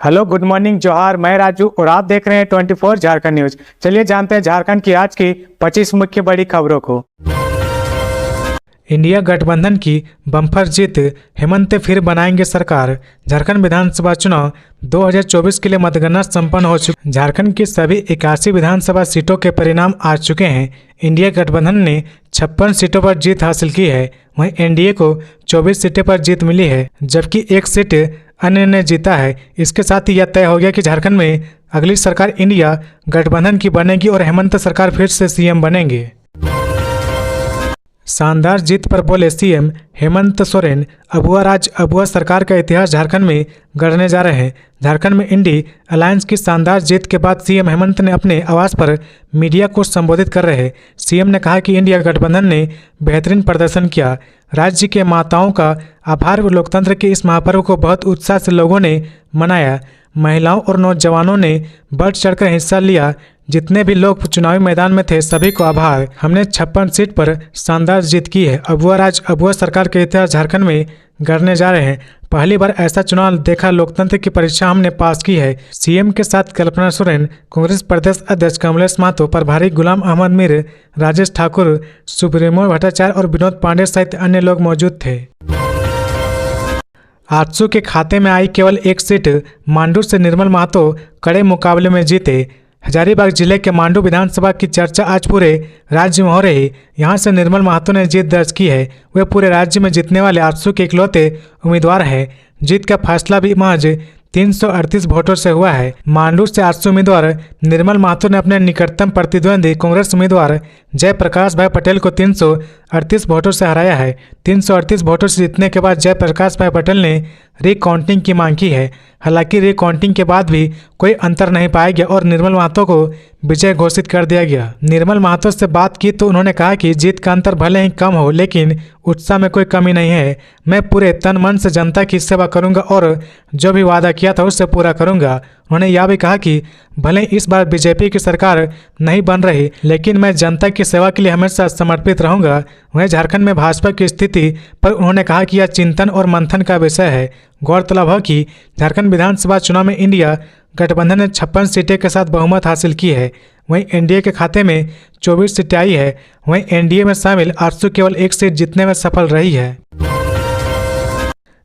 Hello, good morning, जोहार। मैं राजू और आप देख रहे हैं 24 झारखंड न्यूज। चलिए जानते हैं झारखंड की आज की 25 मुख्य बड़ी खबरों को। इंडिया गठबंधन की बम्पर जीत, हेमंत फिर बनाएंगे सरकार। झारखंड विधानसभा चुनाव 2024 के लिए मतगणना संपन्न हो चुकी। झारखंड की सभी 81 विधानसभा सीटों के परिणाम आ चुके हैं। इंडिया गठबंधन ने 56 सीटों पर जीत हासिल की है। वहीं एनडीए को 24 सीटों पर जीत मिली है, जबकि एक सीट अन्य ने जीता है। इसके साथ ही यह तय हो गया कि झारखंड में अगली सरकार इंडिया गठबंधन की बनेगी और हेमंत सरकार फिर से सीएम बनेंगे। शानदार जीत पर बोले सीएम हेमंत सोरेन, अबुआ सरकार का इतिहास झारखंड में गढ़ने जा रहे हैं। झारखंड में इंडी अलायंस की शानदार जीत के बाद सीएम हेमंत ने अपने आवास पर मीडिया को संबोधित कर रहे। सीएम ने कहा कि इंडिया गठबंधन ने बेहतरीन प्रदर्शन किया। राज्य के माताओं का आभार। लोकतंत्र के इस महापर्व को बहुत उत्साह से लोगों ने मनाया। महिलाओं और नौजवानों ने बढ़ चढ़कर हिस्सा लिया। जितने भी लोग चुनावी मैदान में थे, सभी को आभार। हमने 56 सीट पर शानदार जीत की है। अबुआ सरकार के इतिहास झारखंड में गढ़ने जा रहे हैं। पहली बार ऐसा चुनाव देखा। लोकतंत्र की परीक्षा हमने पास की है। सीएम के साथ कल्पना सोरेन, कांग्रेस प्रदेश अध्यक्ष कमलेश महतो, प्रभारी गुलाम अहमद मीर, राजेश ठाकुर, सुब्रमण्यम भट्टाचार्य और विनोद पांडे सहित अन्य लोग मौजूद थे। आजसू के खाते में आई केवल एक सीट। मांडू से निर्मल महतो कड़े मुकाबले में जीते। हजारीबाग जिले के मांडू विधानसभा की चर्चा आज पूरे राज्य में हो रही। यहां से निर्मल महतो ने जीत दर्ज की है। वे पूरे राज्य में जीतने वाले आजसू के इकलौते उम्मीदवार हैं। जीत का फैसला भी महज 338 वोटों से हुआ है। मांडू से आजसू उम्मीदवार निर्मल महतो ने अपने निकटतम प्रतिद्वंदी कांग्रेस उम्मीदवार जयप्रकाश भाई पटेल को 338 वोटों से हराया है। 338 वोटों से जीतने के बाद जयप्रकाश भाई पटेल ने रिकाउंटिंग की मांग की है। हालांकि रिकाउंटिंग के बाद भी कोई अंतर नहीं पाया गया और निर्मल महतो को विजय घोषित कर दिया गया। निर्मल महतो से बात की तो उन्होंने कहा कि जीत का अंतर भले ही कम हो, लेकिन उत्साह में कोई कमी नहीं है। मैं पूरे तन मन से जनता की सेवा करूंगा और जो भी वादा किया था उससे पूरा करूंगा। उन्होंने यह भी कहा कि भले इस बार बीजेपी की सरकार नहीं बन रही, लेकिन मैं जनता की सेवा के लिए हमेशा समर्पित रहूंगा। वहीं झारखंड में भाजपा की स्थिति पर उन्होंने कहा कि यह चिंतन और मंथन का विषय है। गौरतलब है कि झारखंड विधानसभा चुनाव में इंडिया गठबंधन ने 56 सीटें के साथ बहुमत हासिल की है। वहीं एनडीए के खाते में 24 सीटें आई है। वहीं एनडीए में शामिल आजसू केवल एक सीट जीतने में सफल रही है।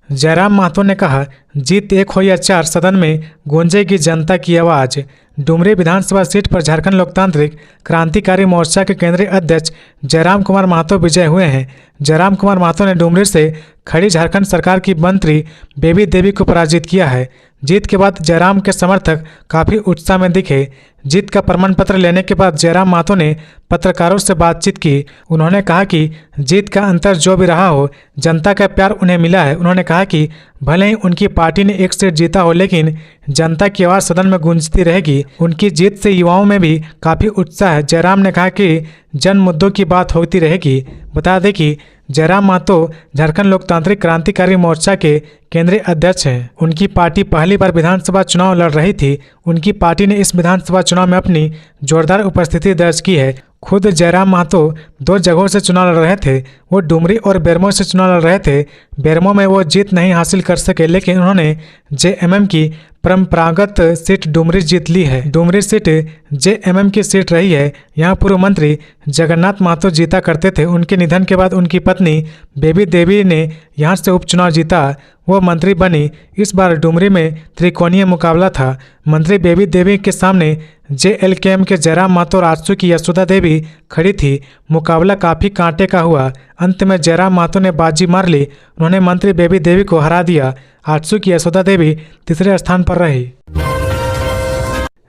जयराम महतो ने कहा, जीत एक हो या चार, सदन में गूंजेगी जनता की आवाज। डुमरी विधानसभा सीट पर झारखंड लोकतांत्रिक क्रांतिकारी मोर्चा के केंद्रीय अध्यक्ष जयराम कुमार महतो विजय हुए हैं। जयराम कुमार महतो ने डुमरी से खड़ी झारखंड सरकार की मंत्री बेबी देवी को पराजित किया है। जीत के बाद जयराम के समर्थक काफी उत्साह में दिखे। जीत का प्रमाण पत्र लेने के बाद जयराम महतो ने पत्रकारों से बातचीत की। उन्होंने कहा कि जीत का अंतर जो भी रहा हो, जनता का प्यार उन्हें मिला है। उन्होंने कहा कि भले ही उनकी पार्टी ने एक सीट जीता हो, लेकिन जनता की आवाज़ सदन में गूंजती रहेगी। उनकी जीत से युवाओं में भी काफ़ी उत्साह है। जयराम ने कहा कि जन मुद्दों की बात होती रहेगी। बता दें कि जयराम महतो झारखंड लोकतांत्रिक क्रांतिकारी मोर्चा के केंद्रीय अध्यक्ष हैं। उनकी पार्टी पहली बार विधानसभा चुनाव लड़ रही थी। उनकी पार्टी ने इस विधानसभा चुनाव में अपनी जोरदार उपस्थिति दर्ज की है। खुद जयराम महतो 2 जगहों से चुनाव लड़ रहे थे। वो डुमरी और बेरमो से चुनाव लड़ रहे थे। बेरमो में वो जीत नहीं हासिल कर सके, लेकिन उन्होंने जेएमएम की परंपरागत सीट डुमरी जीत ली है। डुमरी सीट जेएमएम की सीट रही है। यहाँ पूर्व मंत्री जगन्नाथ महतो जीता करते थे। उनके निधन के बाद उनकी पत्नी बेबी देवी ने यहाँ से उपचुनाव जीता। वो मंत्री बनी। इस बार डुमरी में त्रिकोणीय मुकाबला था। मंत्री बेबी देवी के सामने जेएलकेएम के जयराम महतो और आजसू की यशोदा देवी खड़ी थी। मुकाबला काफ़ी कांटे का हुआ। अंत में जयराम महतो ने बाजी मार ली। उन्होंने मंत्री बेबी देवी को हरा दिया। आजसू की यशोदा देवी तीसरे स्थान पर रही।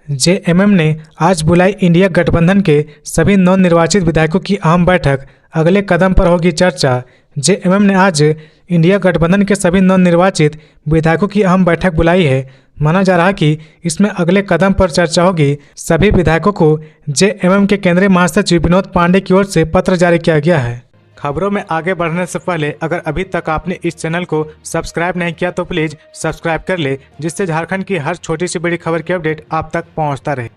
जेएमएम ने आज बुलाई इंडिया गठबंधन के सभी नवनिर्वाचित विधायकों की अहम बैठक। अगले कदम पर होगी चर्चा। जेएमएम ने आज इंडिया गठबंधन के सभी नवनिर्वाचित विधायकों की अहम बैठक बुलाई है। माना जा रहा है कि इसमें अगले कदम पर चर्चा होगी। सभी विधायकों को जेएमएम के केंद्रीय महासचिव विनोद पांडे की ओर से पत्र जारी किया गया है। खबरों में आगे बढ़ने से पहले अगर अभी तक आपने इस चैनल को सब्सक्राइब नहीं किया तो प्लीज सब्सक्राइब कर ले, जिससे झारखंड की हर छोटी सी बड़ी खबर की अपडेट आप तक पहुंचता रहे।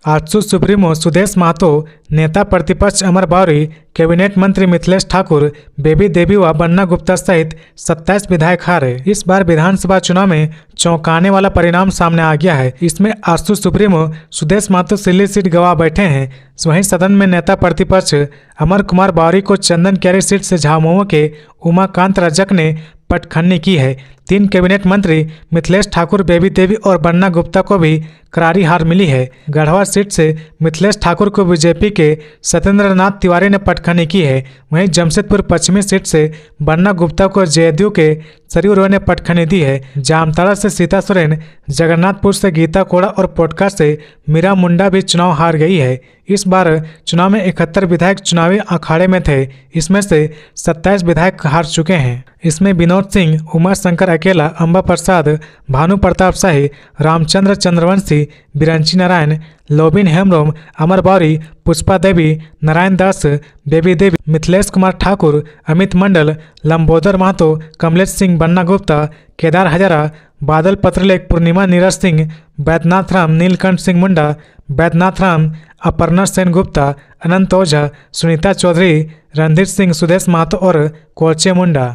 आजसू सुप्रीमो सुदेश महतो, नेता प्रतिपक्ष अमर बावरी, कैबिनेट मंत्री मिथिलेश ठाकुर, बेबी देवी व बन्ना गुप्ता सहित 27 विधायक हारे। इस बार विधानसभा चुनाव में चौंकाने वाला परिणाम सामने आ गया है। इसमें आजसू सुप्रीमो सुदेश महतो सिल्ली सीट गंवा बैठे हैं। वहीं सदन में नेता प्रतिपक्ष अमर कुमार बावरी को चंदन कैरी सीट से झामुमो के उमाकांत रजक ने पटखनी की है। 3 कैबिनेट मंत्री मिथिलेश ठाकुर, बेबी देवी और बन्ना गुप्ता को भी करारी हार मिली है। गढ़वा सीट से मिथिलेश ठाकुर को बीजेपी के सत्येंद्र नाथ तिवारी ने पटखनी की है। वहीं जमशेदपुर पश्चिमी सीट से बन्ना गुप्ता को जेडीयू के सरयू रोय ने पटखनी दी है। जामताड़ा से सीता सोरेन, जगन्नाथपुर से गीता कोड़ा और पोटका से मीरा मुंडा भी चुनाव हार गई है। इस बार चुनाव में 71 विधायक चुनावी अखाड़े में थे। इसमें से 27 विधायक हार चुके हैं। इसमें विनोद सिंह, उमा शंकर अकेला, अंबा प्रसाद, भानु प्रताप शाही, रामचंद्र चंद्रवंशी, बिरंची नारायण, लोबिन हेमरोम, अमर बावरी, पुष्पा देवी, नारायण दास, बेबी देवी, मिथिलेश कुमार ठाकुर, अमित मंडल, लंबोदर महतो, कमलेश सिंह, बन्ना गुप्ता, केदार हजारा, बादल पत्रलेख, पूर्णिमा नीरज सिंह, बैद्यनाथ राम, नीलकंठ सिंह मुंडा, बैद्यनाथ राम, अपर्णा सेन गुप्ता, अनंत ओझा, सुनीता चौधरी, रणधीर सिंह, सुदेश महतो और कोचे मुंडा।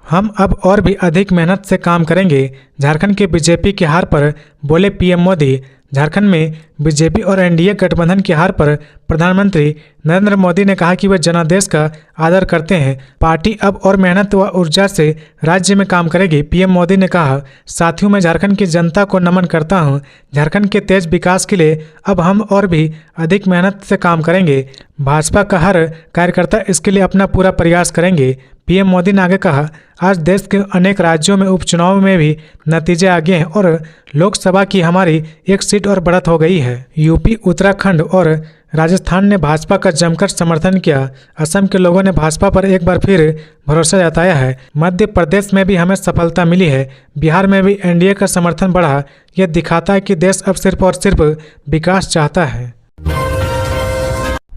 हम अब और भी अधिक मेहनत से काम करेंगे, झारखंड के बीजेपी की हार पर बोले पीएम मोदी। झारखंड में बीजेपी और एनडीए गठबंधन की हार पर प्रधानमंत्री नरेंद्र मोदी ने कहा कि वे जनादेश का आदर करते हैं। पार्टी अब और मेहनत व ऊर्जा से राज्य में काम करेगी। पीएम मोदी ने कहा, साथियों मैं झारखंड की जनता को नमन करता हूं। झारखंड के तेज विकास के लिए अब हम और भी अधिक मेहनत से काम करेंगे। भाजपा का हर कार्यकर्ता इसके लिए अपना पूरा प्रयास करेंगे। पीएम मोदी ने आगे कहा, आज देश के अनेक राज्यों में उपचुनाव में भी नतीजे आ गए हैं और लोकसभा की हमारी एक सीट और बढ़त हो गई है। यूपी, उत्तराखंड और राजस्थान ने भाजपा का जमकर समर्थन किया। असम के लोगों ने भाजपा पर एक बार फिर भरोसा जताया है। मध्य प्रदेश में भी हमें सफलता मिली है। बिहार में भी एनडीए का समर्थन बढ़ा। यह दिखाता है कि देश अब सिर्फ और सिर्फ विकास चाहता है।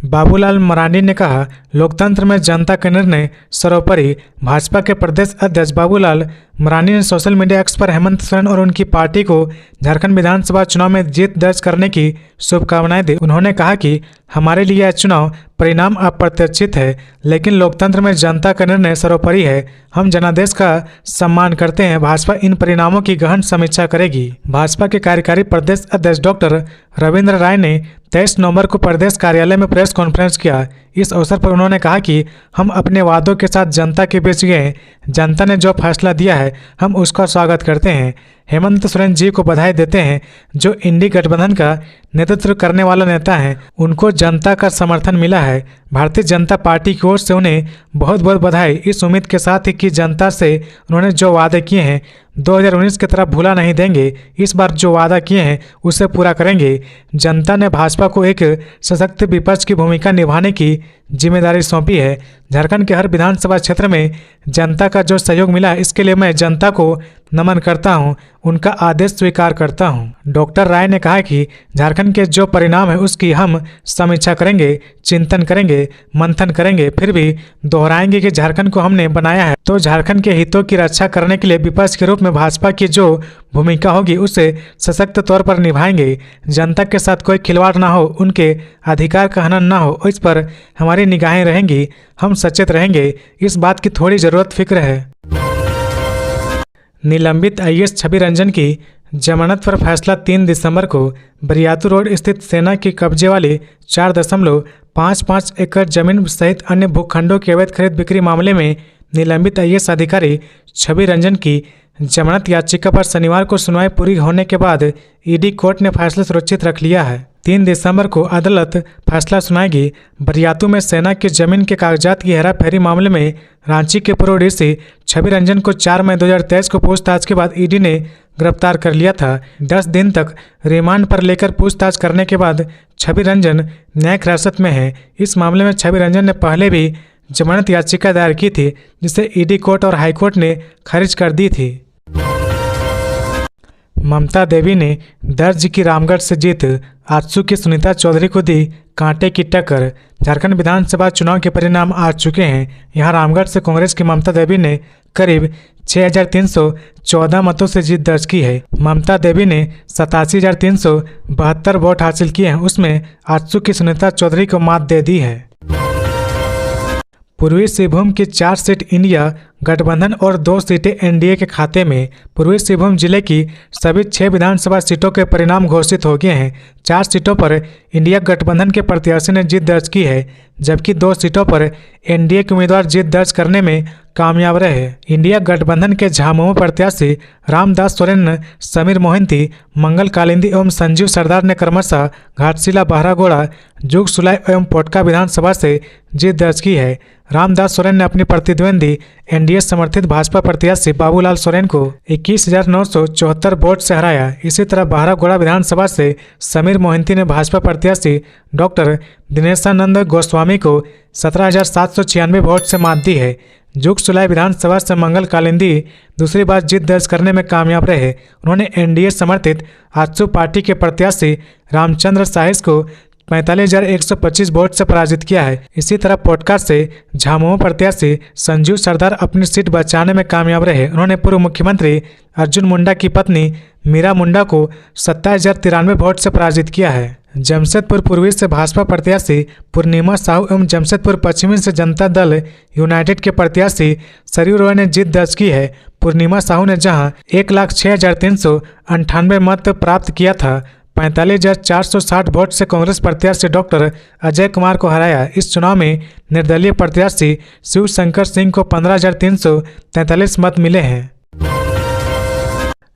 बाबूलाल मरांडी ने कहा, लोकतंत्र में जनता का निर्णय सर्वोपरि। भाजपा के प्रदेश अध्यक्ष बाबूलाल मरांडी ने सोशल मीडिया एक्स पर हेमंत सोरेन और उनकी पार्टी को झारखंड विधानसभा चुनाव में जीत दर्ज करने की शुभकामनाएं दी। उन्होंने कहा कि हमारे लिए यह चुनाव परिणाम अप्रत्याशित है, लेकिन लोकतंत्र में जनता का निर्णय सर्वोपरि है। हम जनादेश का सम्मान करते हैं। भाजपा इन परिणामों की गहन समीक्षा करेगी। भाजपा के कार्यकारी प्रदेश अध्यक्ष डॉक्टर रविंद्र राय ने 23 नवंबर को प्रदेश कार्यालय में प्रेस कॉन्फ्रेंस किया। इस अवसर पर उन्होंने कहा कि हम अपने वादों के साथ जनता के बीच गए। जनता ने जो फैसला दिया है हम उसका स्वागत करते हैं। हेमंत सोरेन जी को बधाई देते हैं जो इंडी गठबंधन का नेतृत्व करने वाला नेता है। उनको जनता का समर्थन मिला है। भारतीय जनता पार्टी की ओर से उन्हें बहुत बहुत बधाई। इस उम्मीद के साथ ही कि जनता से उन्होंने जो वादे किए हैं 2019 की तरफ भूला नहीं देंगे। इस बार जो वादा किए हैं उसे पूरा करेंगे। जनता ने भाजपा को एक सशक्त विपक्ष की भूमिका निभाने की जिम्मेदारी सौंपी है। झारखंड के हर विधानसभा क्षेत्र में जनता का जो सहयोग मिला है इसके लिए मैं जनता को नमन करता हूं, उनका आदेश स्वीकार करता हूं। डॉक्टर राय ने कहा कि झारखंड के जो परिणाम है उसकी हम समीक्षा करेंगे, चिंतन करेंगे, मंथन करेंगे, फिर भी दोहराएंगे कि झारखंड को हमने बनाया है तो झारखंड के हितों की रक्षा करने के लिए विपक्ष के रूप में भाजपा की जो भूमिका होगी उसे सशक्त तौर पर निभाएंगे। जनता के साथ कोई खिलवाड़ ना हो, उनके अधिकार का हनन ना हो, इस पर हमारी निगाहें रहेंगी। हम सचेत रहेंगे। इस बात की थोड़ी ज़रूरत फिक्र है। निलंबित आईएएस छवि रंजन की जमानत पर फैसला 3 दिसंबर को। बरियातू रोड स्थित सेना की कब्जे वाली 4.55 एकड़ जमीन सहित अन्य भूखंडों की अवैध खरीद बिक्री मामले में निलंबित आईएएस अधिकारी छवि रंजन की जमानत याचिका पर शनिवार को सुनवाई पूरी होने के बाद ईडी कोर्ट ने फैसला सुरक्षित रख लिया है। 3 दिसंबर को अदालत फैसला सुनाएगी। बरियातू में सेना की जमीन के कागजात की हेराफेरी मामले में रांची के पूर्व डीसी छवि रंजन को 4 मई 2023 को पूछताछ के बाद ईडी ने गिरफ्तार कर लिया था। 10 दिन तक रिमांड पर लेकर पूछताछ करने के बाद छवि रंजन न्यायिक हिरासत में है। इस मामले में छवि रंजन ने पहले भी जमानत याचिका दायर की थी जिसे ईडी कोर्ट और हाईकोर्ट ने खारिज कर दी थी। ममता देवी ने दर्ज की रामगढ़ से जीत। आजसू की सुनीता चौधरी को दी कांटे की टक्कर। झारखंड विधानसभा चुनाव के परिणाम आ चुके हैं। यहां रामगढ़ से कांग्रेस की ममता देवी ने करीब 6,314 मतों से जीत दर्ज की है। ममता देवी ने 87,372 वोट हासिल किए हैं, उसमें आजसू की सुनीता चौधरी को मात दे दी है। पूर्वी सिंहभूम की 4 सीट इंडिया गठबंधन और 2 सीटें एनडीए के खाते में। पूर्वी सिंहभूम जिले की सभी 6 विधानसभा सीटों के परिणाम घोषित हो गए हैं। 4 सीटों पर इंडिया गठबंधन के प्रत्याशी ने जीत दर्ज की है, जबकि 2 सीटों पर एनडीए के उम्मीदवार जीत दर्ज करने में कामयाब रहे। इंडिया गठबंधन के झामुमो प्रत्याशी रामदास सोरेन, समीर मोहिंती, मंगल कालिंदी एवं संजीव सरदार ने क्रमशः घाटशिला, बहरागोड़ा, जुगसुलाई एवं पोटका विधानसभा से जीत दर्ज की है। रामदास सोरेन ने अपनी प्रतिद्वंदी एनडीए समर्थित भाजपा प्रत्याशी बाबूलाल सोरेन को 21,974 वोट से हराया। इसी तरह बहरागोड़ा विधानसभा से समीर मोहिंती ने भाजपा प्रत्याशी डॉक्टर दिनेशानंद गोस्वामी को 17,796 वोट से मात दी है। जुगसुलाई विधानसभा से मंगल कालिंदी दूसरी बार जीत दर्ज करने में कामयाब रहे। उन्होंने एनडीए समर्थित आजसू पार्टी के प्रत्याशी रामचंद्र साहिस को 45,125 वोट से पराजित किया है। इसी तरह पोटका से झामुमो प्रत्याशी संजीव सरदार अपनी सीट बचाने में कामयाब रहे। उन्होंने पूर्व मुख्यमंत्री अर्जुन मुंडा की पत्नी मीरा मुंडा को 27,093 वोट से पराजित किया है। जमशेदपुर पूर्वी से भाजपा प्रत्याशी पूर्णिमा साहू एवं जमशेदपुर पश्चिमी से जनता दल यूनाइटेड के प्रत्याशी सरयू रॉय ने जीत दर्ज की है। पूर्णिमा साहू ने जहां 1,06,398 मत प्राप्त किया था, 45,460 वोट से कांग्रेस प्रत्याशी डॉक्टर अजय कुमार को हराया। इस चुनाव में निर्दलीय प्रत्याशी शिव शंकर सिंह को 15,343 मत मिले हैं।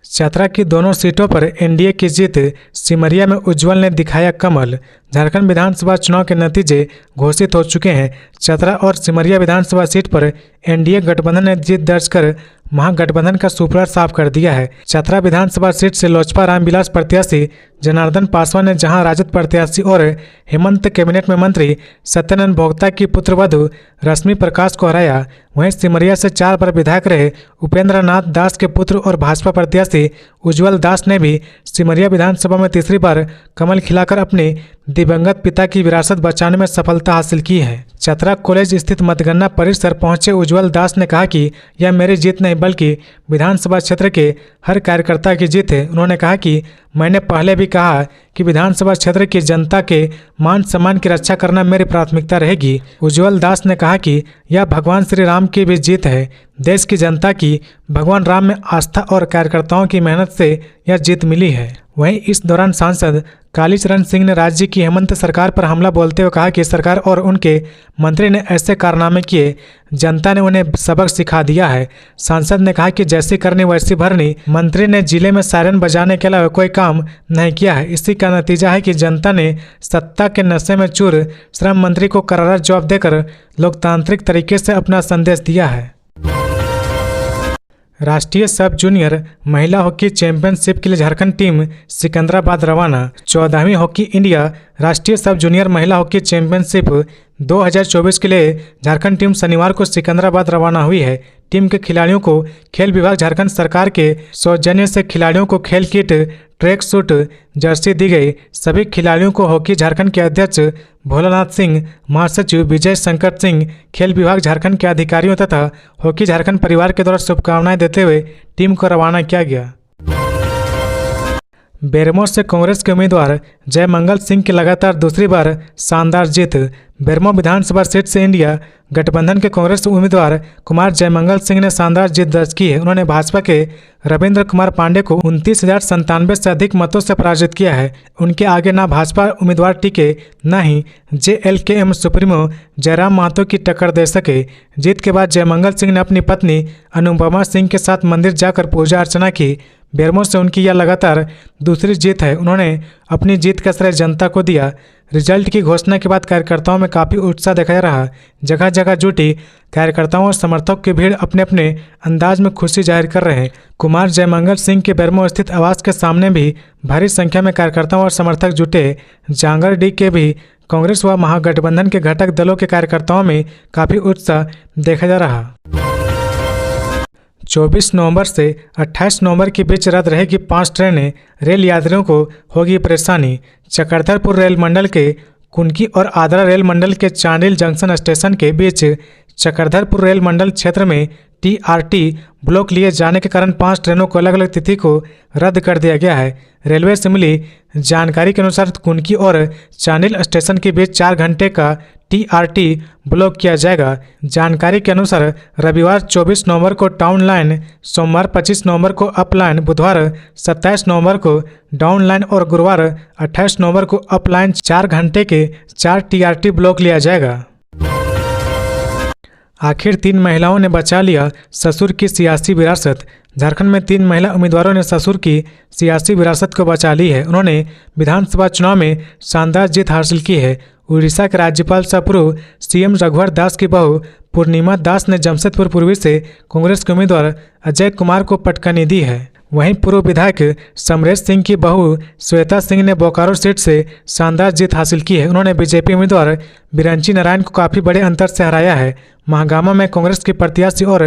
चतरा की दोनों सीटों पर एनडीए की जीत। सिमरिया में उज्जवल ने दिखाया कमल। झारखंड विधानसभा चुनाव के नतीजे घोषित हो चुके हैं। चतरा और सिमरिया विधानसभा सीट पर एनडीए गठबंधन ने जीत दर्ज कर महागठबंधन का सुपड़ा साफ कर दिया है। चतरा विधानसभा सीट से लोजपा रामविलास प्रत्याशी जनार्दन पासवान ने जहां राजद प्रत्याशी और हेमंत कैबिनेट में मंत्री सत्यानंद भोक्ता की पुत्रवधू रश्मि प्रकाश को हराया, वहीं सिमरिया से 4 बार विधायक रहे उपेंद्र नाथ दास के पुत्र और भाजपा प्रत्याशी उज्जवल दास ने भी सिमरिया विधानसभा में तीसरी बार कमल खिलाकर अपने दिवंगत पिता की विरासत बचाने में सफलता हासिल की है। चतरा कॉलेज स्थित मतगणना परिसर पहुंचे उज्जवल दास ने कहा कि यह मेरी जीत नहीं बल्कि विधानसभा क्षेत्र के हर कार्यकर्ता की जीत है। उन्होंने कहा कि मैंने पहले भी कहा कि विधानसभा क्षेत्र की जनता के मान सम्मान की रक्षा करना मेरी प्राथमिकता रहेगी। उज्जवल दास ने कहा कि यह भगवान श्री राम की भी जीत है। देश की जनता की भगवान राम में आस्था और कार्यकर्ताओं की मेहनत से यह जीत मिली है। वहीं इस दौरान सांसद कालीचरण सिंह ने राज्य की हेमंत सरकार पर हमला बोलते हुए कहा कि सरकार और उनके मंत्री ने ऐसे कारनामे किए, जनता ने उन्हें सबक सिखा दिया है। सांसद ने कहा कि जैसी करनी वैसी भरनी। मंत्री ने जिले में सायरन बजाने के अलावा कोई काम नहीं किया है। इसी का नतीजा है कि जनता ने सत्ता के नशे में चूर श्रम मंत्री को करारा जवाब देकर लोकतांत्रिक तरीके से अपना संदेश दिया है। राष्ट्रीय सब जूनियर महिला हॉकी चैंपियनशिप के लिए झारखंड टीम सिकंदराबाद रवाना। 14वीं हॉकी इंडिया राष्ट्रीय सब जूनियर महिला हॉकी चैंपियनशिप 2024 के लिए झारखंड टीम शनिवार को सिकंदराबाद रवाना हुई है। टीम के खिलाड़ियों को खेल विभाग झारखंड सरकार के सौजन्य से खिलाड़ियों को खेल किट, ट्रैक सूट, जर्सी दी गई। सभी खिलाड़ियों को हॉकी झारखंड के अध्यक्ष भोलानाथ सिंह, महासचिव विजय शंकर सिंह, खेल विभाग झारखंड के अधिकारियों तथा हॉकी झारखंड परिवार के द्वारा शुभकामनाएं देते हुए टीम को रवाना किया गया। बेरमो से कांग्रेस के उम्मीदवार जयमंगल सिंह की लगातार दूसरी बार शानदार जीत। बेरमो विधानसभा सीट से इंडिया गठबंधन के कांग्रेस उम्मीदवार कुमार जयमंगल सिंह ने शानदार जीत दर्ज की है। उन्होंने भाजपा के रविंद्र कुमार पांडे को 29,097 से अधिक मतों से पराजित किया है। उनके आगे ना भाजपा उम्मीदवार टिके न ही JLKM सुप्रीमो जयराम महतो की टक्कर दे सके। जीत के बाद जयमंगल सिंह ने अपनी पत्नी अनुपमा सिंह के साथ मंदिर जाकर पूजा अर्चना की। बेरमो से उनकी यह लगातार दूसरी जीत है। उन्होंने अपनी जीत का श्रेय जनता को दिया। रिजल्ट की घोषणा के बाद कार्यकर्ताओं में काफ़ी उत्साह देखा जा रहा। जगह जगह जुटी कार्यकर्ताओं और समर्थकों की भीड़ अपने अपने अंदाज में खुशी जाहिर कर रहे हैं। कुमार जयमंगल सिंह के बेरमो स्थित आवास के सामने भी भारी संख्या में कार्यकर्ताओं और समर्थक जुटे। जांगरडी के भी कांग्रेस व महागठबंधन के घटक दलों के कार्यकर्ताओं में काफ़ी उत्साह देखा जा रहा। 24 नवंबर से 28 नवंबर के बीच रद्द रहेगी 5 ट्रेनें। रेल यात्रियों को होगी परेशानी। चक्रधरपुर रेल मंडल के कुनकी और आद्रा रेल मंडल के चांडिल जंक्शन स्टेशन के बीच चक्रधरपुर रेल मंडल क्षेत्र में TRT ब्लॉक लिए जाने के कारण 5 ट्रेनों को अलग अलग तिथि को रद्द कर दिया गया है। रेलवे से मिली जानकारी के अनुसार कुनकी और चांडिल स्टेशन के बीच 4 घंटे का TRT ब्लॉक किया जाएगा। जानकारी के अनुसार रविवार 24 नवंबर को टाउन लाइन, सोमवार 25 नवंबर को अप लाइन, बुधवार 27 नवंबर को डाउन लाइन और गुरुवार 28 नवंबर को अप लाइन 4 घंटे के 4 TRT ब्लॉक लिया जाएगा। आखिर 3 महिलाओं ने बचा लिया ससुर की सियासी विरासत। झारखंड में 3 महिला उम्मीदवारों ने ससुर की सियासी विरासत को बचा ली है। उन्होंने विधानसभा चुनाव में शानदार जीत हासिल की है। उड़ीसा के राज्यपाल सह पूर्व CM रघुवर दास की बहू पूर्णिमा दास ने जमशेदपुर पूर्वी से कांग्रेस के उम्मीदवार अजय कुमार को पटकनी दी है। वहीं पूर्व विधायक समरेश सिंह की बहू श्वेता सिंह ने बोकारो सीट से शानदार जीत हासिल की है। उन्होंने बीजेपी उम्मीदवार बिरंची नारायण को काफ़ी बड़े अंतर से हराया है। महागामा में कांग्रेस की प्रत्याशी और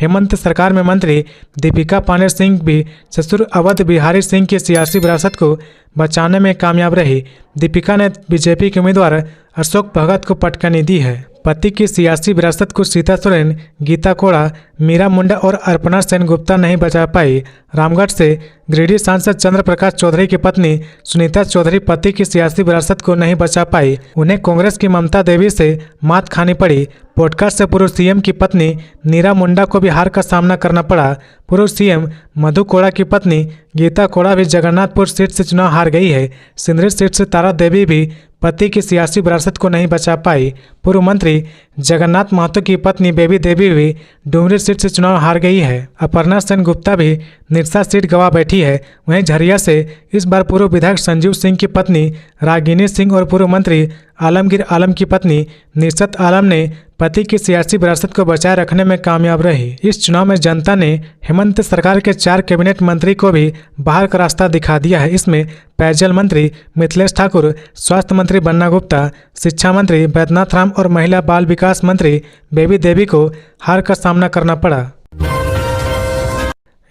हेमंत सरकार में मंत्री दीपिका पांडे सिंह भी ससुर अवध बिहारी सिंह की सियासी विरासत को बचाने में कामयाब रही। दीपिका ने बीजेपी के उम्मीदवार अशोक भगत को पटकनी दी है। पति की सियासी विरासत को सीता सोरेन, गीता कोड़ा, मीरा मुंडा और अर्पणा सेन गुप्ता नहीं बचा पाई। रामगढ़ से गिरिडीह सांसद चंद्र प्रकाश चौधरी की पत्नी सुनीता चौधरी पति की सियासी विरासत को नहीं बचा पाई। उन्हें कांग्रेस की ममता देवी से मात खानी पड़ी। पॉडकास्ट से पूर्व CM की पत्नी नीरा मुंडा को भी हार का सामना करना पड़ा। पूर्व CM मधु कोड़ा की पत्नी गीता कोड़ा भी जगन्नाथपुर सीट से चुनाव हार गई है। सिंदरी सीट से तारा देवी भी पति की सियासी विरासत को नहीं बचा पाई। पूर्व मंत्री जगन्नाथ महतो की पत्नी बेबी देवी भी डुमरी सीट से चुनाव हार गई है। अपर्णा सेन गुप्ता भी निरसा सीट गंवा बैठी है। वहीं झरिया से इस बार पूर्व विधायक संजीव सिंह की पत्नी रागिनी सिंह और पूर्व मंत्री आलमगीर आलम की पत्नी निशत आलम ने पति की सियासी विरासत को बचाए रखने में कामयाब रही। इस चुनाव में जनता ने हेमंत सरकार के 4 कैबिनेट मंत्री को भी बाहर का रास्ता दिखा दिया है। इसमें पेयजल मंत्री मिथिलेश ठाकुर, स्वास्थ्य मंत्री बन्ना गुप्ता, शिक्षा मंत्री बैद्यनाथ राम और महिला बाल विकास मंत्री बेबी देवी को हार का सामना करना पड़ा।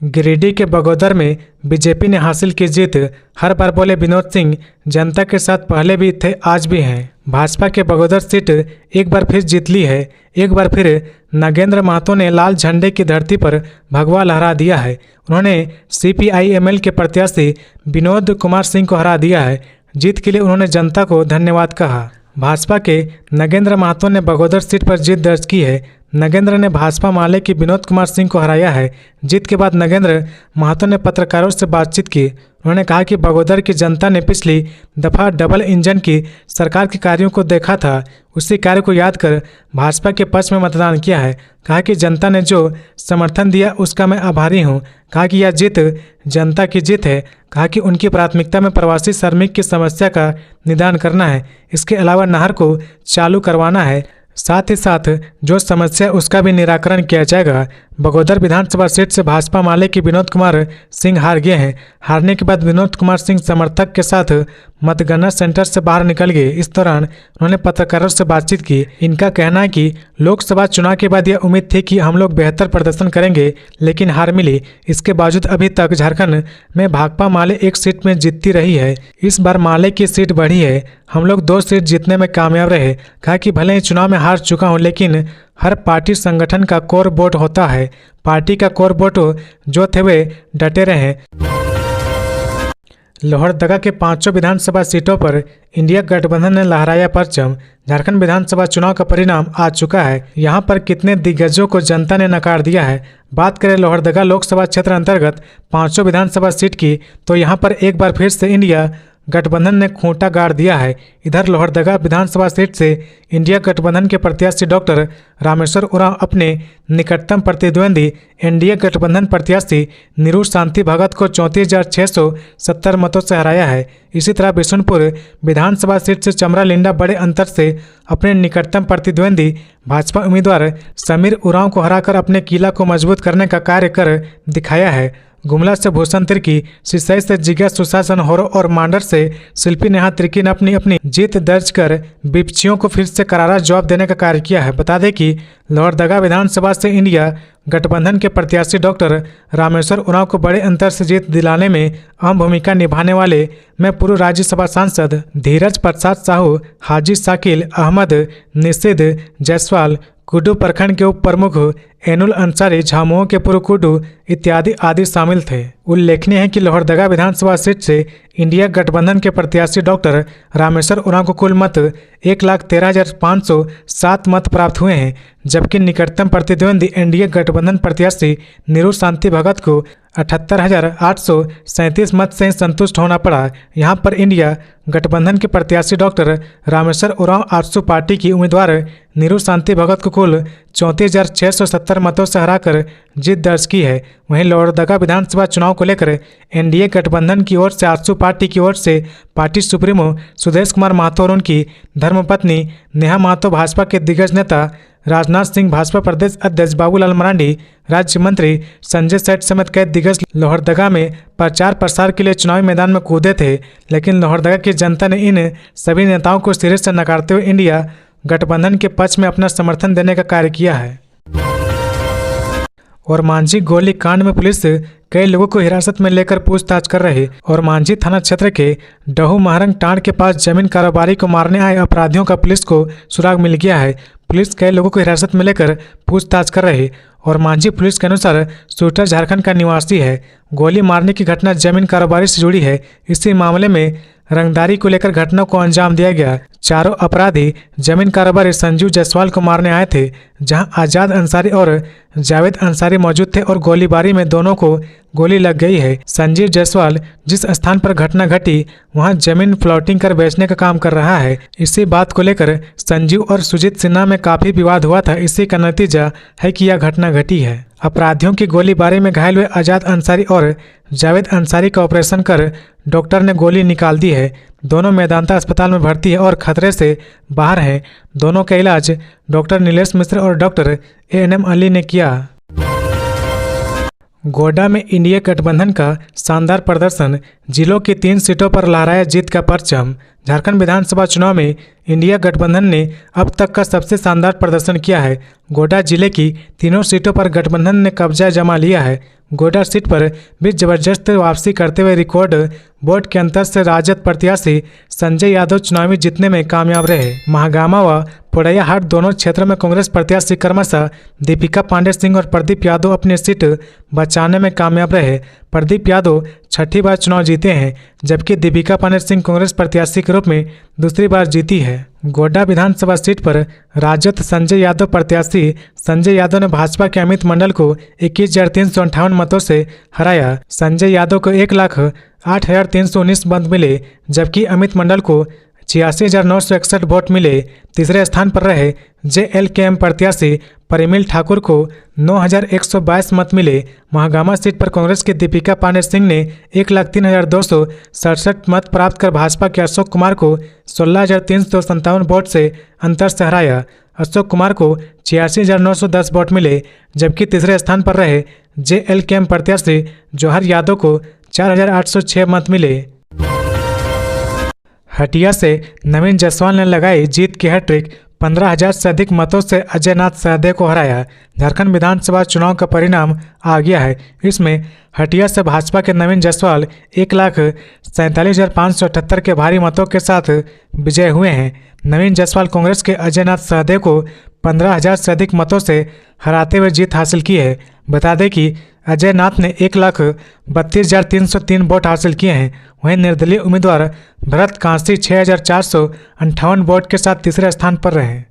गिरिडीह के बगोदर में बीजेपी ने हासिल की जीत। हर बार बोले विनोद सिंह, जनता के साथ पहले भी थे आज भी हैं। भाजपा के बगोदर सीट एक बार फिर जीत ली है। एक बार फिर नागेंद्र महतो ने लाल झंडे की धरती पर भगवा लहरा दिया है। उन्होंने CPI-ML के प्रत्याशी विनोद कुमार सिंह को हरा दिया है। जीत के लिए उन्होंने जनता को धन्यवाद कहा। भाजपा के नगेंद्र महतो ने बगोदर सीट पर जीत दर्ज की है। नगेंद्र ने भाजपा माले की विनोद कुमार सिंह को हराया है। जीत के बाद नगेंद्र महतो ने पत्रकारों से बातचीत की। उन्होंने कहा कि बगोदर की जनता ने पिछली दफा डबल इंजन की सरकार के कार्यों को देखा था, उसी कार्य को याद कर भाजपा के पक्ष में मतदान किया है। कहा कि जनता ने जो समर्थन दिया उसका मैं आभारी हूं। कहा कि यह जीत जनता की जीत है। कहा कि उनकी प्राथमिकता में प्रवासी श्रमिक की समस्या का निदान करना है। इसके अलावा नहर को चालू करवाना है। साथ ही साथ जो समस्या उसका भी निराकरण किया जाएगा। बगोदर विधानसभा सीट से भाजपा माले की विनोद कुमार सिंह हार गए हैं। हारने के बाद विनोद कुमार सिंह समर्थक के साथ मतगणना सेंटर से बाहर निकल गए। इस दौरान उन्होंने पत्रकारों से बातचीत की। इनका कहना है कि लोकसभा चुनाव के बाद यह उम्मीद थी कि हम लोग बेहतर प्रदर्शन करेंगे, लेकिन हार मिली। इसके बावजूद अभी तक झारखंड में भाकपा माले एक सीट में जीतती रही है। इस बार माले की सीट बढ़ी है। हम लोग 2 सीट जीतने में कामयाब रहे। कहा कि भले ही चुनाव में हार चुका हूं, लेकिन हर पार्टी संगठन का कोर वोट होता है। पार्टी का कोर वोट जो थे वे डटे रहे। लोहरदगा के 5 विधानसभा सीटों पर इंडिया गठबंधन ने लहराया परचम। झारखंड विधानसभा चुनाव का परिणाम आ चुका है। यहां पर कितने दिग्गजों को जनता ने नकार दिया है। बात करें लोहरदगा लोकसभा क्षेत्र अंतर्गत 5 विधानसभा सीट की, तो यहां पर एक बार फिर से इंडिया गठबंधन ने खूंटा गाड़ दिया है। इधर लोहरदगा विधानसभा सीट से इंडिया गठबंधन के प्रत्याशी डॉक्टर रामेश्वर उरांव अपने निकटतम प्रतिद्वंदी एनडीए गठबंधन प्रत्याशी नीरू शांति भगत को 34,670 मतों से हराया है। इसी तरह बिशुनपुर विधानसभा सीट से चमरा लिंडा बड़े अंतर से अपने निकटतम प्रतिद्वंदी भाजपा उम्मीदवार समीर उरांव को हराकर अपने किला को मजबूत करने का कार्य कर दिखाया है। गुमला से भूषण तिर्की, सिसई से जिज्ञा सुशासन होरो और मांडर से शिल्पी नेहा तिर्की ने अपनी अपनी जीत दर्ज कर विपक्षियों को फिर से करारा जवाब देने का कार्य किया है। बता दें कि लोहरदगा विधानसभा से इंडिया गठबंधन के प्रत्याशी डॉक्टर रामेश्वर उरांव को बड़े अंतर से जीत दिलाने में अहम भूमिका निभाने वाले में पूर्व राज्यसभा सांसद धीरज प्रसाद साहू, हाजी शाकिल अहमद, निषिद जायसवाल, कुडू प्रखंड के उप प्रमुख एनुल अंसारी, झामुमो के पूर्व कुडू इत्यादि आदि शामिल थे। उल्लेखनीय है कि लोहरदगा विधानसभा सीट से इंडिया गठबंधन के प्रत्याशी डॉक्टर रामेश्वर उरांव को कुल मत 1,13,507 मत प्राप्त हुए हैं, जबकि निकटतम प्रतिद्वंदी एनडीए गठबंधन प्रत्याशी नीरू शांति भगत को 78,837 मत से संतुष्ट होना पड़ा। यहां पर इंडिया गठबंधन के प्रत्याशी डॉक्टर रामेश्वर उरांव आजसू पार्टी की उम्मीदवार नीरू शांति भगत को कुल 34,670 मतों से हराकर जीत दर्ज की है। वहीं लोहरदगा विधानसभा चुनाव को लेकर एनडीए गठबंधन की ओर से आजसू पार्टी की ओर से पार्टी सुप्रीमो सुदेश कुमार महतो और उनकी धर्मपत्नी नेहा महतो, भाजपा के दिग्गज नेता राजनाथ सिंह, भाजपा प्रदेश अध्यक्ष बाबूलाल मरांडी, राज्य मंत्री संजय सेठ समेत कई दिग्गज लोहरदगा में प्रचार प्रसार के लिए चुनावी मैदान में कूदे थे, लेकिन लोहरदगा की जनता ने इन सभी नेताओं को सिरे से नकारते हुए इंडिया गठबंधन के पक्ष में अपना समर्थन देने का कार्य किया है। और मांझी गोली कांड में पुलिस कई लोगों को हिरासत में लेकर पूछताछ कर रही और मांझी थाना क्षेत्र के डहू महरंग टांड के पास जमीन कारोबारी को मारने आए अपराधियों का पुलिस को सुराग मिल गया है। पुलिस कई लोगों को हिरासत में लेकर पूछताछ कर रही और मांझी पुलिस के अनुसार शूटर झारखंड का निवासी है। गोली मारने की घटना जमीन कारोबारी से जुड़ी है। इसी मामले में रंगदारी को लेकर घटना को अंजाम दिया गया। चारों अपराधी जमीन कारोबारी संजीव जायसवाल को मारने आए थे, जहां आजाद अंसारी और जावेद अंसारी मौजूद थे और गोलीबारी में दोनों को गोली लग गई है। संजीव जायसवाल जिस स्थान पर घटना घटी वहां जमीन प्लॉटिंग कर बेचने का काम कर रहा है। इसी बात को लेकर संजीव और सुजीत सिन्हा में काफी विवाद हुआ था। इसी का नतीजा है कि यह घटना घटी है। अपराधियों की गोलीबारी में घायल हुए आजाद अंसारी और जावेद अंसारी का ऑपरेशन कर डॉक्टर ने गोली निकाल दी है। दोनों मेदांता अस्पताल में भर्ती है और खतरे से बाहर हैं। दोनों का इलाज डॉक्टर नीलेश मिश्र और डॉक्टर एएनएम अली ने किया। गोड्डा में इंडिया गठबंधन का शानदार प्रदर्शन, जिलों की 3 सीटों पर लहराया जीत का परचम। झारखंड विधानसभा चुनाव में इंडिया गठबंधन ने अब तक का सबसे शानदार प्रदर्शन किया है। गोड्डा जिले की तीनों सीटों पर गठबंधन ने कब्जा जमा लिया है। गोड्डा सीट पर भी जबरदस्त वापसी करते हुए रिकॉर्ड वोट के अंतर से राजद प्रत्याशी संजय यादव चुनावी जीतने में कामयाब रहे। महागामा व पोड़ैयाहाट दोनों क्षेत्रों में कांग्रेस प्रत्याशी क्रमशः दीपिका पांडे सिंह और प्रदीप यादव अपनी सीट बचाने में कामयाब रहे। प्रदीप यादव 6ठी बार चुनाव जीते हैं, जबकि दीपिका पांडे सिंह कांग्रेस प्रत्याशी के रूप में दूसरी बार जीती है। गोड्डा विधानसभा सीट पर राजद संजय यादव प्रत्याशी संजय यादव ने भाजपा के अमित मंडल को 21,358 मतों से हराया। संजय यादव को 1,08,319 मत मिले, जबकि अमित मंडल को 86,961 वोट मिले। तीसरे स्थान पर रहे JLKM प्रत्याशी परिमिल ठाकुर को 9,122 मत मिले। महागामा सीट पर कांग्रेस के दीपिका पांडे सिंह ने 1,03,267 मत प्राप्त कर भाजपा के अशोक कुमार को 16,357 वोट से अंतर से हराया। अशोक कुमार को 86,910 वोट मिले, जबकि तीसरे स्थान पर रहे JLKM प्रत्याशी जौहर यादव को 4,806 मत मिले। हटिया से नवीन जायसवाल ने लगाई जीत की हैट्रिक, 15,000 से अधिक मतों से अजय नाथ सहदेव को हराया। झारखंड विधानसभा चुनाव का परिणाम आ गया है। इसमें हटिया से भाजपा के नवीन जायसवाल 1,47,578 के भारी मतों के साथ विजय हुए हैं। नवीन जायसवाल कांग्रेस के अजय नाथ सहदेव को 15,000 से अधिक मतों से हराते हुए जीत हासिल की है। बता दें कि अजय नाथ ने 1,32,303 वोट हासिल किए हैं। वहीं निर्दलीय उम्मीदवार भरत कांसी 6,458 वोट के साथ तीसरे स्थान पर रहे।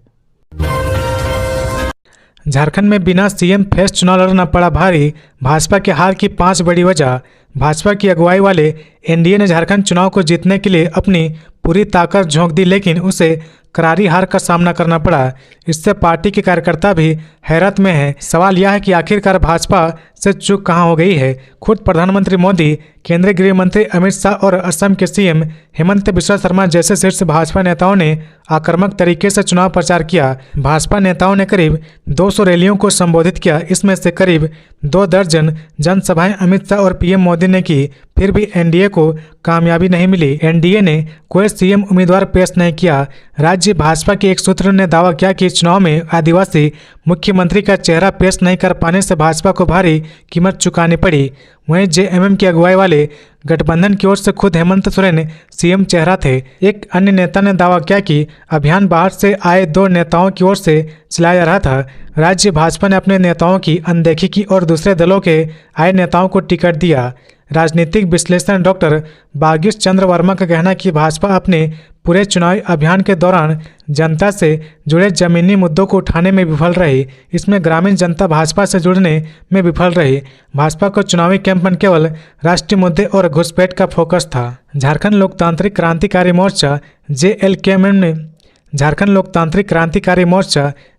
झारखंड में बिना सीएम फेस चुनाव लड़ना पड़ा भारी, भाजपा की हार की 5 बड़ी वजह। भाजपा की अगुवाई वाले एनडीए ने झारखंड चुनाव को जीतने के लिए अपनी पूरी ताकत झोंक दी, लेकिन उसे करारी हार का सामना करना पड़ा। इससे पार्टी के कार्यकर्ता भी हैरत में हैं। सवाल यह है कि आखिरकार भाजपा से चूक कहां हो गई है। खुद प्रधानमंत्री मोदी, केंद्रीय गृह मंत्री अमित शाह और असम के सीएम हेमंत बिस्वा शर्मा जैसे शीर्ष भाजपा नेताओं ने आक्रामक तरीके से चुनाव प्रचार किया। भाजपा नेताओं ने करीब 200 रैलियों को संबोधित किया। इसमें से करीब 2 दर्जन जनसभाएं अमित शाह और पीएम मोदी ने की, फिर भी एनडीए को कामयाबी नहीं मिली। एनडीए ने कोई सीएम उम्मीदवार पेश नहीं किया। राज्य भाजपा के एक सूत्र ने दावा किया कि चुनाव में आदिवासी मुख्यमंत्री का चेहरा पेश नहीं कर पाने से भाजपा को भारी कीमत चुकानी पड़ी। वहीं जेएमएम की अगुवाई वाले गठबंधन की ओर से खुद हेमंत सोरेन सीएम चेहरा थे। एक अन्य नेता ने दावा किया कि अभियान बाहर से आए 2 नेताओं की ओर से चलाया जा रहा था। राज्य भाजपा ने अपने नेताओं की अनदेखी की और दूसरे दलों के आए नेताओं को टिकट दिया। राजनीतिक विश्लेषण डॉक्टर बागीश चंद्र वर्मा का कहना है कि भाजपा अपने पूरे चुनावी अभियान के दौरान जनता से जुड़े जमीनी मुद्दों को उठाने में विफल रही। इसमें ग्रामीण जनता भाजपा से जुड़ने में विफल रही। भाजपा को चुनावी कैंप में केवल राष्ट्रीय मुद्दे और घुसपैठ का फोकस था। झारखंड लोकतांत्रिक क्रांतिकारी मोर्चा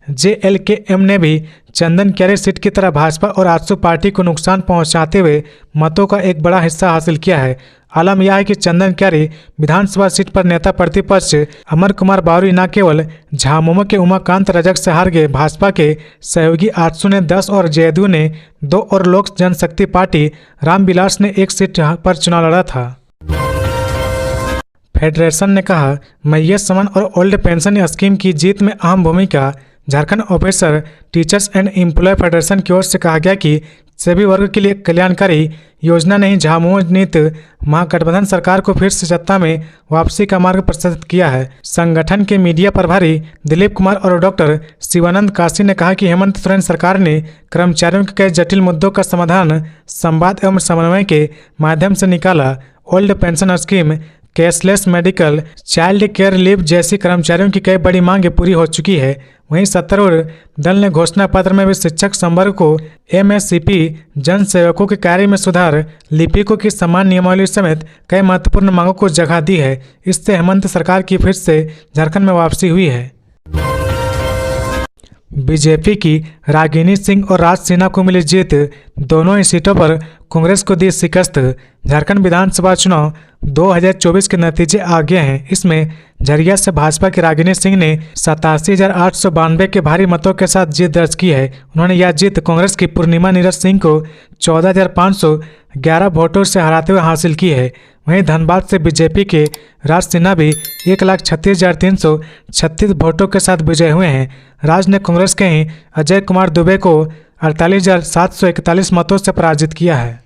जेएलकेएम ने भी चंदन क्यारी सीट की तरह भाजपा और आजसू पार्टी को नुकसान पहुंचाते हुए मतों का एक बड़ा हिस्सा हासिल किया है। आलम यह है कि चंदन क्यारी विधानसभा सीट पर नेता प्रतिपक्ष अमर कुमार बावरी न केवल झामुमो के उमाकांत रजक से हार गए, भाजपा के सहयोगी आजसू ने 10 और जेडीयू ने 2 और लोक जनशक्ति पार्टी रामविलास ने 1 सीट पर चुनाव लड़ा था। फेडरेशन ने कहा, मैये समन और ओल्ड पेंशन स्कीम की जीत में अहम भूमिका। Jharkhand officer teachers and employ federation की ओर से कहा गया कि सभी वर्ग के लिए कल्याणकारी योजना ने ही झामुमो नीति महागठबंधन सरकार को फिर से सत्ता में वापसी का मार्ग प्रशस्त किया है। संगठन के मीडिया प्रभारी दिलीप कुमार और डॉक्टर शिवानंद काशी ने कहा कि हेमंत सोरेन सरकार ने कर्मचारियों के कई जटिल मुद्दों का समाधान संवाद एवं समन्वय के माध्यम से निकाला। Old pension scheme, cashless medical, child care leave जैसी कर्मचारियों की कई बड़ी मांगें पूरी हो चुकी है। वहीं सत्तारूढ़ दल ने घोषणा पत्र में भी शिक्षक संवर्ग को एमएससीपी, जन सेवकों के कार्य में सुधार, लिपिकों की समान नियमावली समेत कई महत्वपूर्ण मांगों को जगह दी है। इससे हेमंत सरकार की फिर से झारखंड में वापसी हुई है। बीजेपी की रागिनी सिंह और राज सिन्हा को मिली जीत, दोनों ही सीटों पर कांग्रेस को दी शिकस्त। झारखंड विधानसभा चुनाव 2024 के नतीजे आ गए हैं। इसमें झरिया से भाजपा की रागिनी सिंह ने 87,892 के भारी मतों के साथ जीत दर्ज की है। उन्होंने यह जीत कांग्रेस की पूर्णिमा नीरज सिंह को 14,511 वोटों से हराते हुए हासिल की है। वहीं धनबाद से बीजेपी के राज सिन्हा भी 1,36,336 वोटों के साथ विजय हुए हैं। राज ने कांग्रेस के ही अजय कुमार दुबे को 48,741 मतों से पराजित किया है।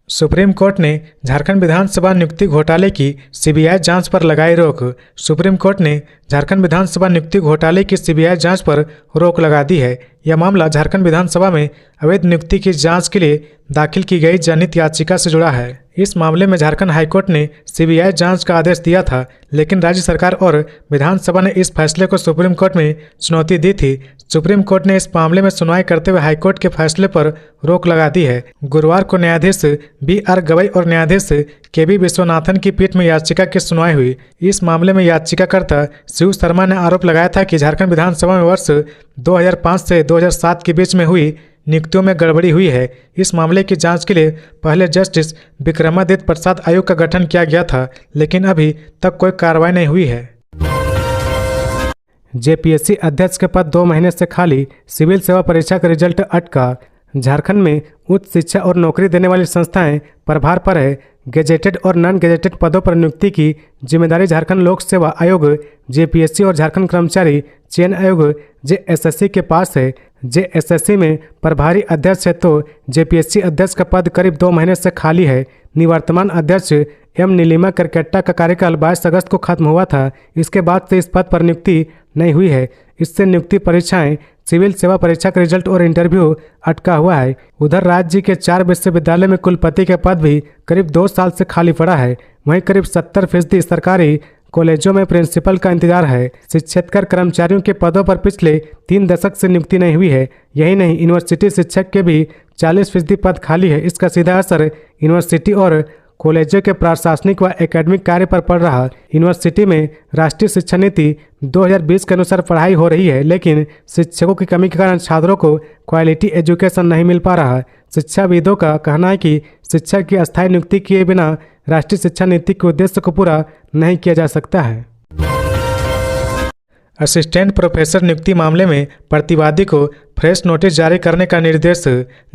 सुप्रीम कोर्ट ने झारखंड विधानसभा नियुक्ति घोटाले की सीबीआई जांच पर लगाई रोक। सुप्रीम कोर्ट ने झारखंड विधानसभा नियुक्ति घोटाले की सीबीआई जांच पर रोक लगा दी है। यह मामला झारखंड विधानसभा में अवैध नियुक्ति की जांच के लिए दाखिल की गई जनहित याचिका से जुड़ा है। इस मामले में झारखंड हाईकोर्ट ने सीबीआई जांच का आदेश दिया था, लेकिन राज्य सरकार और विधानसभा ने इस फैसले को सुप्रीम कोर्ट में चुनौती दी थी। सुप्रीम कोर्ट ने इस मामले में सुनवाई करते हुए हाईकोर्ट के फैसले पर रोक लगा दी है। गुरुवार को न्यायाधीश BR गवई और न्यायाधीश KB विश्वनाथन की पीठ में याचिका की सुनवाई हुई। इस मामले में याचिकाकर्ता शिव शर्मा ने आरोप लगाया था कि झारखंड विधानसभा में वर्ष 2005 से 2007 के बीच में हुई नियुक्तियों में गड़बड़ी हुई है। इस मामले की जांच के लिए पहले जस्टिस विक्रमादित्य प्रसाद आयोग का गठन किया गया था, लेकिन अभी तक कोई कार्रवाई नहीं हुई है। जेपीएससी अध्यक्ष के पद 2 महीने से खाली, सिविल सेवा परीक्षा का रिजल्ट अटका। झारखंड में उच्च शिक्षा और नौकरी देने वाली संस्थाएं प्रभार पर है। गेजेटेड और नॉन गेजेटेड पदों पर नियुक्ति की जिम्मेदारी झारखंड लोक सेवा आयोग जेपीएससी और झारखंड कर्मचारी चयन आयोग जेएसएससी के पास है। जेएसएससी में प्रभारी अध्यक्ष है तो जेपीएससी अध्यक्ष का पद करीब 2 महीने से खाली है। निवर्तमान अध्यक्ष एम नीलिमा करकेट्टा का कार्यकाल 22 अगस्त को खत्म हुआ था। इसके बाद से इस पद पर नियुक्ति नहीं हुई है। इससे नियुक्ति परीक्षाएं, सिविल सेवा परीक्षा का रिजल्ट और इंटरव्यू अटका हुआ है। उधर राज्य के 4 विश्वविद्यालय में कुलपति के पद भी करीब 2 साल से खाली पड़ा है। वहीं करीब 70% सरकारी कॉलेजों में प्रिंसिपल का इंतजार है। शिक्षकेतर कर्मचारियों के पदों पर पिछले 3 दशक से नियुक्ति नहीं हुई है। यही नहीं, यूनिवर्सिटी शिक्षक के भी 40% पद खाली है। इसका सीधा असर यूनिवर्सिटी और कॉलेजों के प्रशासनिक व एकेडमिक कार्य पर पड़ रहा। यूनिवर्सिटी में राष्ट्रीय शिक्षा नीति 2020 के अनुसार पढ़ाई हो रही है, लेकिन शिक्षकों की कमी के कारण छात्रों को क्वालिटी एजुकेशन नहीं मिल पा रहा। शिक्षाविदों का कहना है कि शिक्षक की अस्थायी नियुक्ति किए बिना राष्ट्रीय शिक्षा नीति के उद्देश्य को पूरा नहीं किया जा सकता है। असिस्टेंट प्रोफेसर नियुक्ति मामले में प्रतिवादी को फ्रेश नोटिस जारी करने का निर्देश।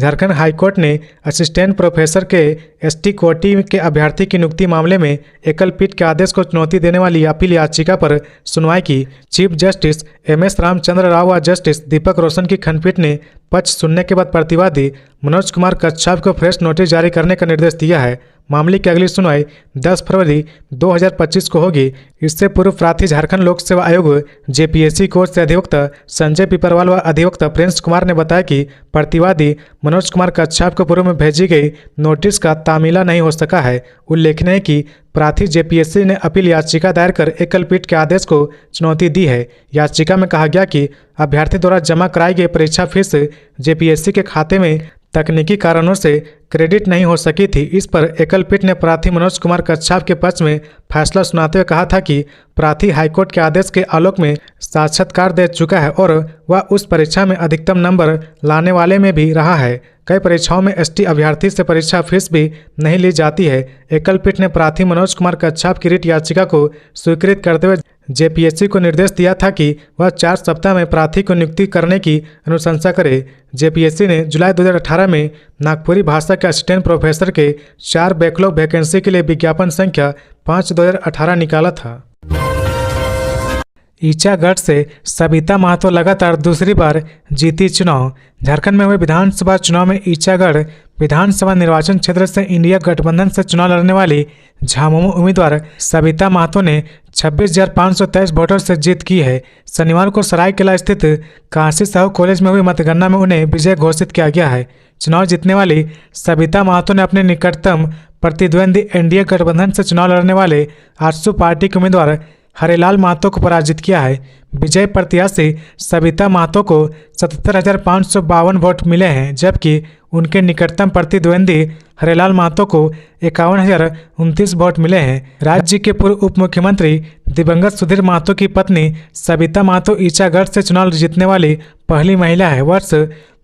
झारखंड हाईकोर्ट ने असिस्टेंट प्रोफेसर के एसटी कोटी के अभ्यर्थी की नियुक्ति मामले में एकल पीठ के आदेश को चुनौती देने वाली अपील याचिका पर सुनवाई की। Chief justice MS Ramchandra Rao व जस्टिस दीपक रोशन की खंडपीठ ने पक्ष सुनने के बाद प्रतिवादी मनोज कुमार कच्छप को फ्रेश नोटिस जारी करने का निर्देश दिया है। मामले की अगली सुनवाई 10 फरवरी 2025 को होगी। इससे पूर्व प्रार्थी झारखंड लोक सेवा आयोग जेपीएससी कोर्ट से अधिवक्ता संजय पिपरवाल व अधिवक्ता प्रिंस कुमार ने बताया कि प्रतिवादी मनोज कुमार कच्छप को पूर्व में भेजी गई नोटिस का तामीला नहीं हो सका है। उल्लेखनीय है कि प्रार्थी जेपीएससी ने अपील याचिका दायर कर एकल पीठ के आदेश को चुनौती दी है। याचिका में कहा गया कि अभ्यर्थी द्वारा जमा कराई गई परीक्षा फीस जेपीएससी के खाते में तकनीकी कारणों से क्रेडिट नहीं हो सकी थी। इस पर एकल पीठ ने प्रार्थी मनोज कुमार कच्छप के पक्ष में फैसला सुनाते हुए कहा था कि प्रार्थी हाईकोर्ट के आदेश के आलोक में साक्षात्कार दे चुका है और वह उस परीक्षा में अधिकतम नंबर लाने वाले में भी रहा है। कई परीक्षाओं में एसटी अभ्यर्थी से परीक्षा फीस भी नहीं ली जाती है। एकल पीठ ने प्रार्थी मनोज कुमार कच्छप की रिट याचिका को स्वीकृत करते हुए जेपीएससी को निर्देश दिया था कि वह 4 सप्ताह में प्रार्थी को नियुक्ति करने की अनुशंसा करे। जेपीएससी ने जुलाई 2018 में नागपुरी भाषा के असिस्टेंट प्रोफेसर के 4 बैकलॉग वैकेंसी के लिए विज्ञापन संख्या 5/2018 निकाला था। ईचागढ़ से सविता महतो लगातार दूसरी बार जीती चुनाव। झारखंड में हुए विधानसभा चुनाव में ईचागढ़ विधानसभा निर्वाचन क्षेत्र से इंडिया गठबंधन से चुनाव लड़ने वाली झामुमो उम्मीदवार सविता महतो ने 26,523 वोटों से जीत की है। शनिवार को सरायकेला स्थित काशी साहू कॉलेज में हुई मतगणना में उन्हें विजय घोषित किया गया है। चुनाव जीतने वाली सविता महतो ने अपने निकटतम प्रतिद्वंदी एनडीए गठबंधन से चुनाव लड़ने वाले आजसू पार्टी के उम्मीदवार हरिलाल महतो को पराजित किया है। विजय प्रत्याशी सविता महतो को 77,552 वोट मिले हैं, जबकि उनके निकटतम प्रतिद्वंदी हरिलाल महतो को 51,029 वोट मिले हैं। राज्य के पूर्व उप मुख्यमंत्री दिवंगत सुधीर महतो की पत्नी सविता महतो ईचागढ़ से चुनाव जीतने वाली पहली महिला है। वर्ष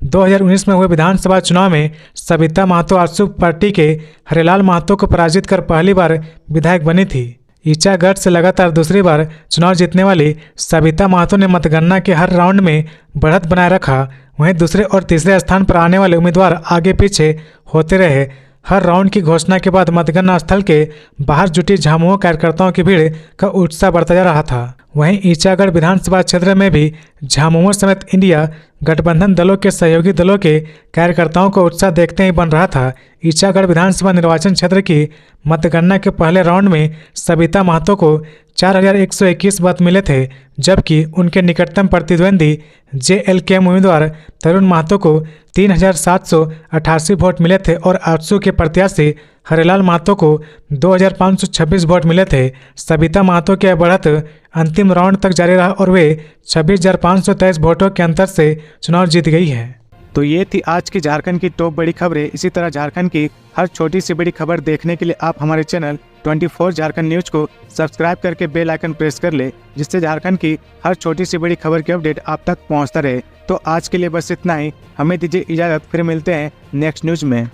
2019 में हुए विधानसभा चुनाव में सविता महतो आजसू पार्टी के हरिलाल महतो को पराजित कर पहली बार विधायक बनी थी। ईचागढ़ से लगातार दूसरी बार चुनाव जीतने वाली सविता महतो ने मतगणना के हर राउंड में बढ़त बनाए रखा। वहीं दूसरे और तीसरे स्थान पर आने वाले उम्मीदवार आगे पीछे होते रहे। हर राउंड की घोषणा के बाद मतगणना स्थल के बाहर जुटी झामुमो कार्यकर्ताओं की भीड़ का उत्साह बढ़ता जा रहा था। वहीं ईचागढ़ विधानसभा क्षेत्र में भी झामुमो समेत इंडिया गठबंधन दलों के सहयोगी दलों के कार्यकर्ताओं को उत्साह देखते ही बन रहा था। ईचागढ़ विधानसभा निर्वाचन क्षेत्र की मतगणना के पहले राउंड में सविता महतो को 4,121 मत मिले थे, जबकि उनके निकटतम प्रतिद्वंदी जेएलकेएम उम्मीदवार तरुण महतो को 3,788 वोट मिले थे और आजसू के प्रत्याशी हरिलाल महतो को 2,526 वोट मिले थे। सविता महतो की बढ़त अंतिम राउंड तक जारी रहा और वे 26,523 वोटों के अंतर से चुनाव जीत गई है। तो ये थी आज की झारखंड की टॉप बड़ी खबरें। इसी तरह झारखंड की हर छोटी सी बड़ी खबर देखने के लिए आप हमारे चैनल 24 झारखंड न्यूज को सब्सक्राइब करके बेल आइकन प्रेस कर ले, जिससे झारखंड की हर छोटी सी बड़ी खबर की अपडेट आप तक पहुंचता रहे। तो आज के लिए बस इतना ही। हमें दीजिए इजाजत, फिर मिलते हैं नेक्स्ट न्यूज में।